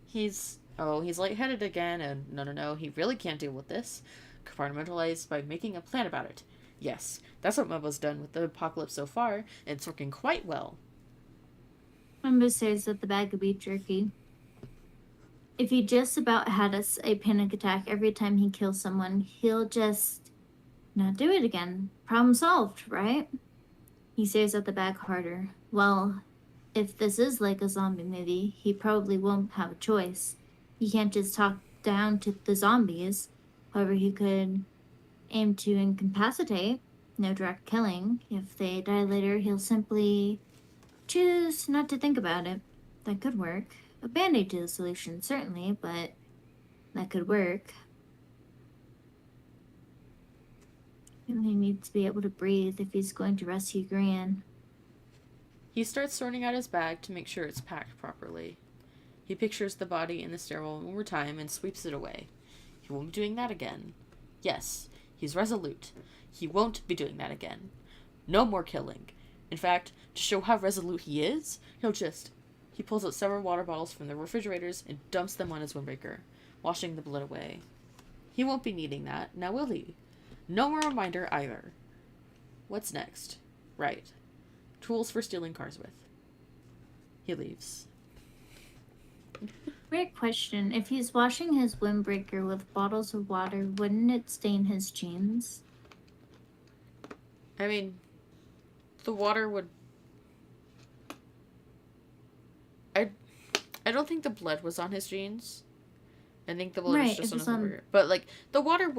He's lightheaded again, and no, he really can't deal with this. compartmentalize by making a plan about it. Yes, that's what Mumbo's done with the apocalypse so far, and it's working quite well. Mumbo stares at the bag of beef jerky. If he just about had a panic attack every time he kills someone, he'll just not do it again. Problem solved, right? He stares at the bag harder. Well, if this is like a zombie movie, he probably won't have a choice. He can't just talk down to the zombies. However, he could aim to incapacitate. No direct killing. If they die later, he'll simply choose not to think about it. That could work. A band-aid to the solution, certainly, but that could work. He needs to be able to breathe if he's going to rescue Gran. He starts sorting out his bag to make sure it's packed properly. He pictures the body in the stairwell one more time and sweeps it away. He won't be doing that again. Yes, he's resolute. He won't be doing that again. No more killing. In fact, to show how resolute he is, he pulls out several water bottles from the refrigerators and dumps them on his windbreaker, washing the blood away. He won't be needing that, now will he? No more reminder either. What's next? Right. Tools for stealing cars with. He leaves. Weird question. If he's washing his windbreaker with bottles of water, wouldn't it stain his jeans? I mean, the water would... I don't think the blood was on his jeans. I think the blood was just on his windbreaker. But, like, the water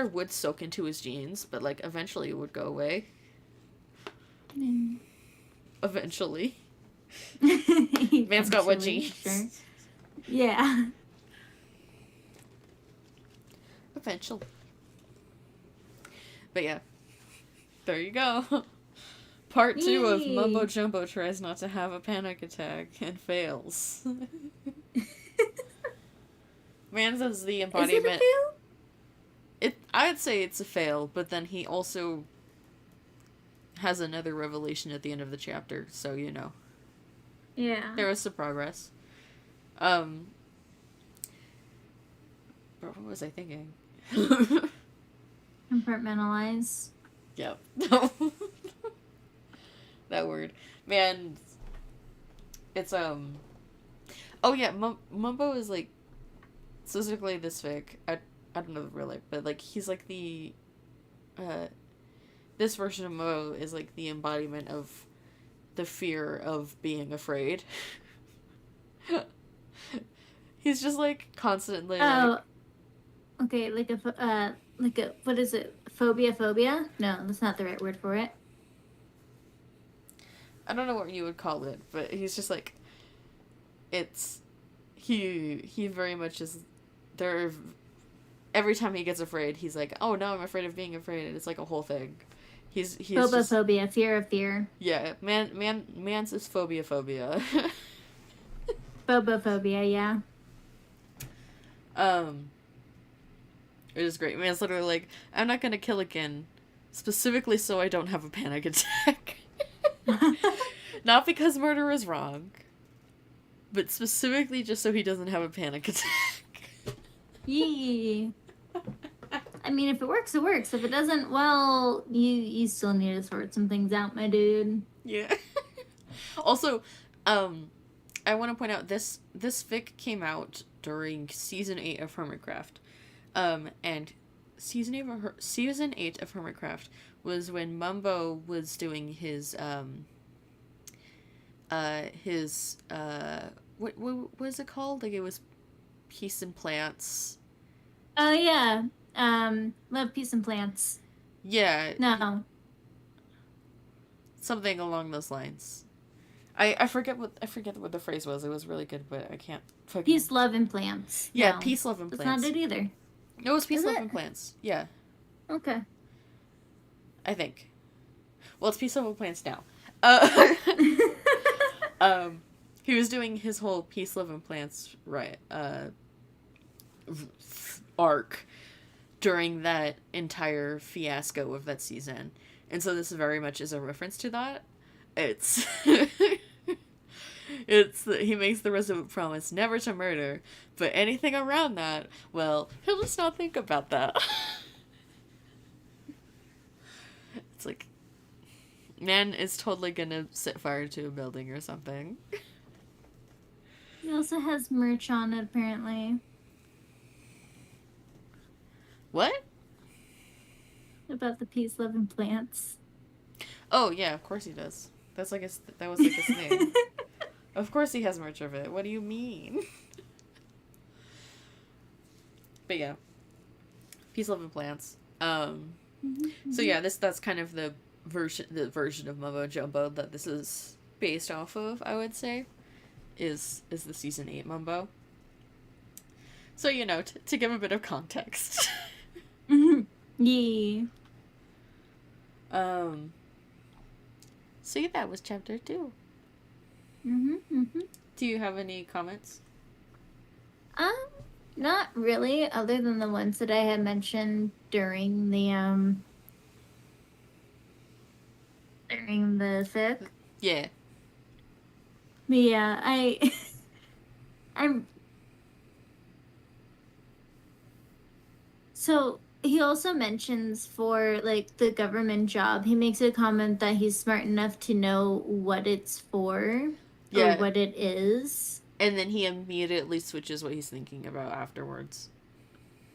would soak into his jeans, but, like, eventually it would go away. Eventually. Man's got wet jeans. Sure. Yeah. Eventually. But yeah. There you go. Part 2 of Mumbo Jumbo tries not to have a panic attack and fails. Man's is the embodiment. Is it a fail? I'd say it's a fail, but then he also has another revelation at the end of the chapter, so you know. Yeah. There was some progress. But what was I thinking? Compartmentalize. Yep. That word. Man, it's, oh yeah, Mumbo is, like, specifically this fic, I don't know the real life, but, like, he's, like, the, this version of Mo is, like, the embodiment of the fear of being afraid. He's just, like, constantly, like... Okay, like a, what is it? Phobia? No, that's not the right word for it. I don't know what you would call it, but he's just, like... He very much is... Every time he gets afraid, he's like, oh, no, I'm afraid of being afraid, and it's, like, a whole thing. He's Phobophobia, just, fear of fear. Yeah, man's is phobia. Phobophobia, yeah. It is great. Man's literally like, I'm not gonna kill again, specifically so I don't have a panic attack. Not because murder is wrong, but specifically just so he doesn't have a panic attack. Yee. I mean, if it works, it works. If it doesn't, well, you still need to sort some things out, my dude. Yeah. Also, I want to point out this fic came out during season 8 of Hermitcraft. And season 8 of Hermitcraft was when Mumbo was doing his what was it called? Like, it was Peace and Plants. Oh, yeah. Love, Peace, and Plants. Yeah. No. Something along those lines. I forget what the phrase was. It was really good, but I can't fucking... Peace, love, and plants. Yeah, no. Peace, love, and plants. That's not it either. No, it was Peace, love, and plants. Yeah. Okay. I think. Well, it's Peace, love, and plants now. He was doing his whole Peace, love, and plants arc during that entire fiasco of that season. And so this very much is a reference to that. It's He makes the resolute promise never to murder, but anything around that, well, he'll just not think about that. It's like, man is totally gonna set fire to a building or something. He also has merch on it, apparently. What? About the peace, love, and plants. Oh yeah, of course he does. That was like his name. Of course he has merch of it. What do you mean? But yeah, peace, love, and plants. So yeah, that's kind of the version of Mumbo Jumbo that this is based off of. I would say, is the season 8 Mumbo. So to give a bit of context. Yeah. So yeah, that was chapter 2. Do you have any comments? Not really, other than the ones that I had mentioned during the fic. Yeah. But yeah, I'm. So he also mentions for like the government job, he makes a comment that he's smart enough to know what it's for or what it is. And then he immediately switches what he's thinking about afterwards.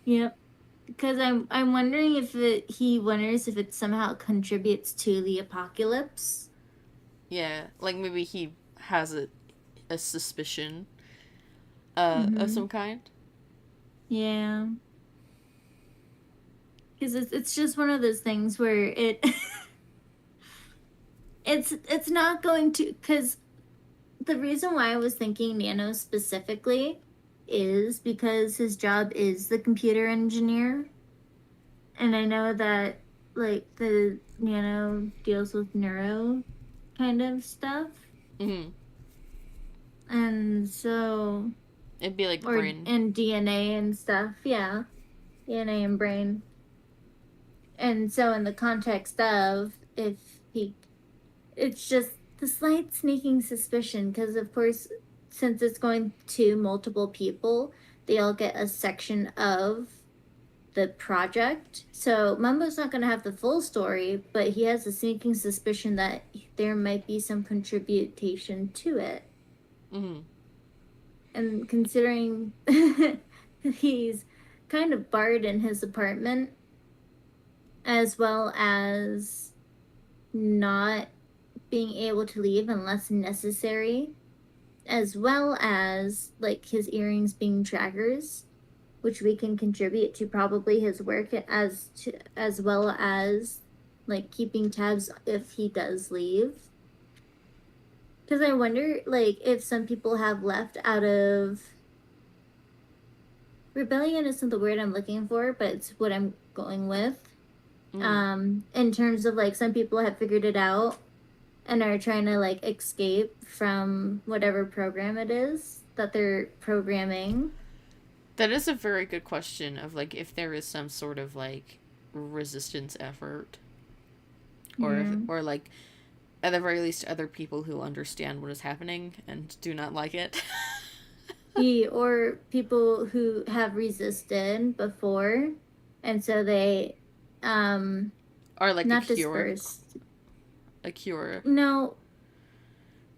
Yep. Because I'm wondering if he wonders if it somehow contributes to the apocalypse. Yeah, like maybe he has a suspicion of some kind. Yeah. Because it's just one of those things where it's not going to, because the reason why I was thinking Nano specifically is because his job is the computer engineer. And I know that, like, the Nano deals with neuro kind of stuff. Mm-hmm. And so... It'd be like brain. And DNA and stuff, yeah. DNA and brain. And so in the context of, it's just the slight sneaking suspicion, because of course, since it's going to multiple people, they all get a section of the project. So Mumbo's not going to have the full story, but he has a sneaking suspicion that there might be some contribution to it. Mm-hmm. And considering he's kind of barred in his apartment, as well as not being able to leave unless necessary, as well as like his earrings being trackers, which we can contribute to probably his work as well as like keeping tabs if he does leave. Because I wonder, like, if some people have left out of rebellion isn't the word I'm looking for, but it's what I'm going with. In terms of like some people have figured it out and are trying to like escape from whatever program it is that they're programming. That is a very good question of like if there is some sort of like resistance effort, or like at the very least other people who understand what is happening and do not like it. Or people who have resisted before, and so they or like not a cure. dispersed. A cure. No.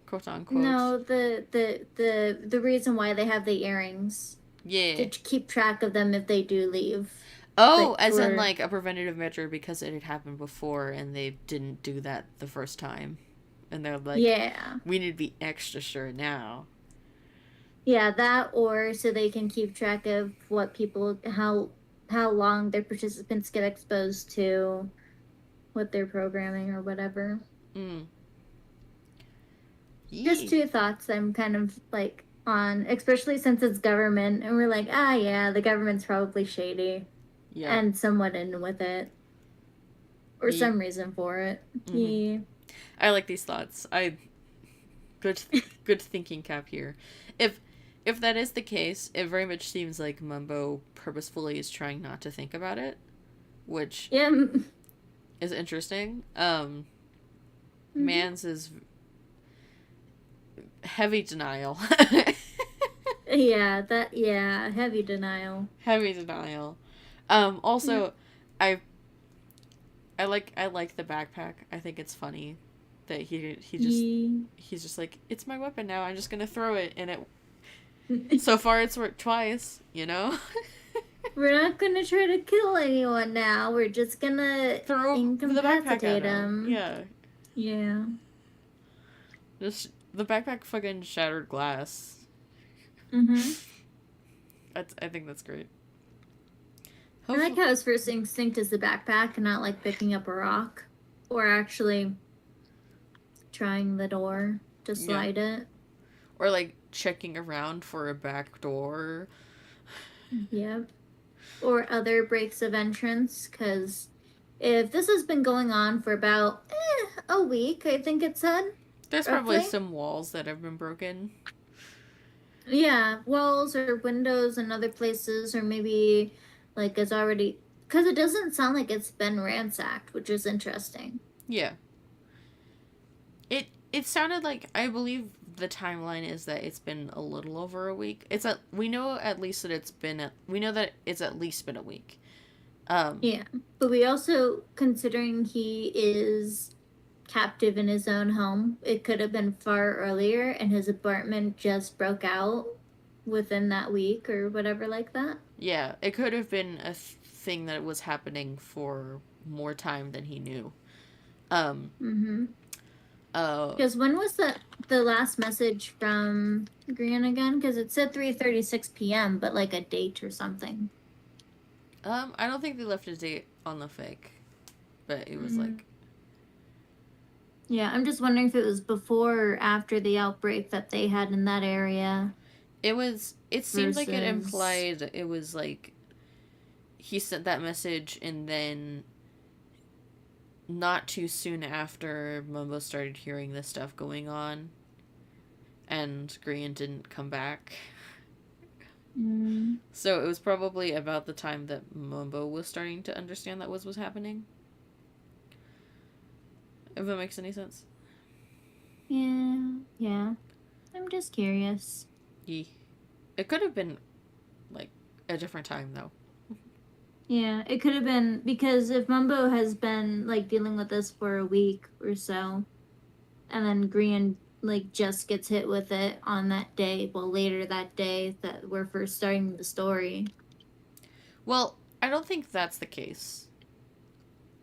Quote unquote. No, the reason why they have the earrings. Yeah. To keep track of them if they do leave. Oh, as in like a preventative measure because it had happened before and they didn't do that the first time. And they're like, yeah, we need to be extra sure now. Yeah, that, or so they can keep track of what people, how long their participants get exposed to what they're programming or whatever. Just two thoughts I'm kind of like on, especially since it's government and we're like, yeah, the government's probably shady. Yeah. And somewhat in with it. Or some reason for it. Yeah. I like these thoughts. Good thinking cap here. If that is the case, it very much seems like Mumbo purposefully is trying not to think about it, which is interesting. Mans is heavy denial. Yeah, heavy denial. Heavy denial. Also, I I like the backpack. I think it's funny that he's just like, it's my weapon now. I'm just gonna throw it, and so far it's worked twice. You know. We're not gonna try to kill anyone now. We're just gonna Throw the backpack at incapacitate him. him. Yeah. Yeah. Just the backpack fucking shattered glass. Mm-hmm. I think that's great. I like how his first instinct is the backpack and not like picking up a rock or actually trying the door to slide it. Or like checking around for a back door. Yep. Or other breaks of entrance, because if this has been going on for about a week, I think it said. There's probably some walls that have been broken. Yeah, walls or windows and other places, or maybe like it's already, because it doesn't sound like it's been ransacked, which is interesting. Yeah. It sounded like, I believe the timeline is that it's been a little over a week. We know at least that we know that it's at least been a week. Yeah, but we also, considering he is captive in his own home, it could have been far earlier and his apartment just broke out within that week or whatever like that. Yeah, it could have been a thing that was happening for more time than he knew. Because when was the last message from Grian again? Because it said 3:36 p.m., but like a date or something. I don't think they left a date on the fake, but it was like... Yeah, I'm just wondering if it was before or after the outbreak that they had in that area. It seemed like it implied it was like he sent that message and then not too soon after Mumbo started hearing this stuff going on and Grian didn't come back. So it was probably about the time that Mumbo was starting to understand that was happening. If that makes any sense. Yeah. I'm just curious. Yeah. It could have been, like, a different time, though. Yeah, it could have been, because if Mumbo has been, like, dealing with this for a week or so, and then Grian, like, just gets hit with it on that day, well, later that day that we're first starting the story. Well, I don't think that's the case.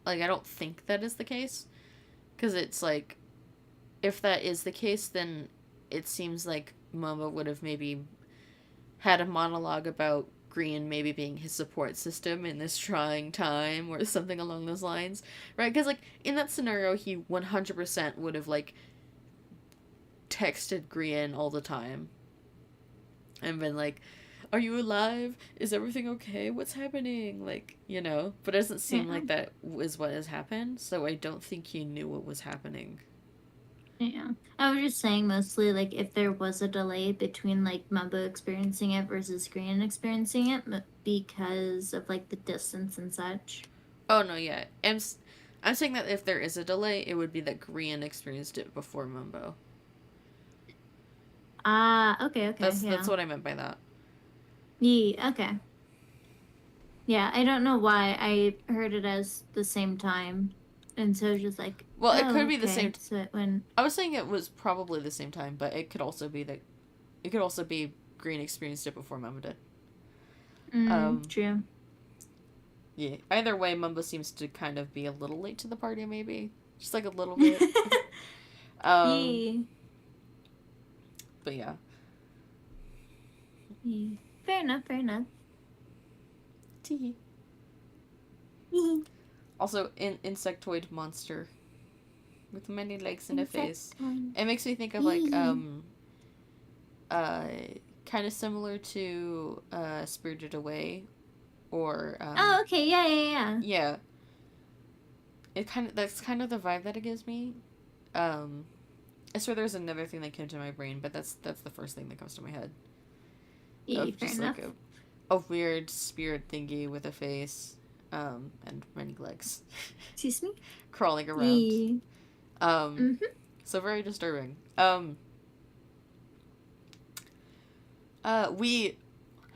Like, I don't think that is the case. Because it's like, if that is the case, then it seems like Mumbo would have maybe had a monologue about Grian maybe being his support system in this trying time, or something along those lines, right? Because, like, in that scenario, he 100% would have, like, texted Grian all the time and been like, are you alive? Is everything okay? What's happening? Like, you know, but it doesn't seem like that is what has happened, so I don't think he knew what was happening. Yeah. I was just saying mostly, like, if there was a delay between, like, Mumbo experiencing it versus Grian experiencing it because of, like, the distance and such. Oh, no, yeah. I'm saying that if there is a delay, it would be that Grian experienced it before Mumbo. Okay. That's what I meant by that. Yeah, okay. Yeah, I don't know why I heard it as the same time. And so just like, well, it could be the same. So when I was saying it was probably the same time, but it could also be that Grian experienced it before Mumbo did. True. Yeah. Either way, Mumbo seems to kind of be a little late to the party, maybe just like a little bit. But yeah. Fair enough. Tee. Also, an insectoid monster with many legs and a face. It makes me think of like kind of similar to Spirited Away, or oh, okay, yeah. Yeah. That's kind of the vibe that it gives me. I swear there's another thing that came to my brain, but that's the first thing that comes to my head. Of just like a weird spirit thingy with a face, and many legs. Excuse me? Crawling around. So very disturbing. We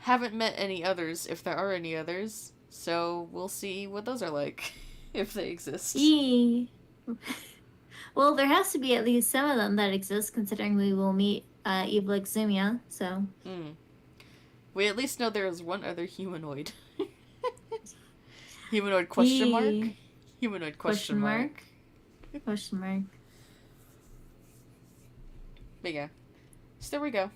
haven't met any others, if there are any others, so we'll see what those are like, if they exist. Yee. Well, there has to be at least some of them that exist, considering we will meet Evil Exumia, so... We at least know there is one other humanoid. Humanoid question mark? Humanoid question mark. Question mark. But yeah. So there we go.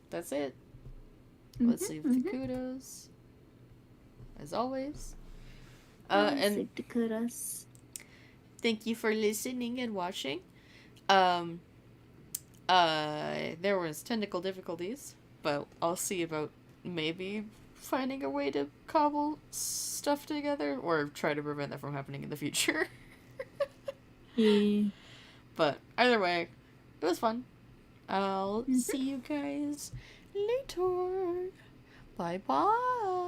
That's it. Let's leave the kudos. As always. And the kudos. Thank you for listening and watching. There was technical difficulties, but I'll see about maybe finding a way to cobble stuff together, or try to prevent that from happening in the future. Yeah. But either way, it was fun. I'll see you guys later. Bye bye.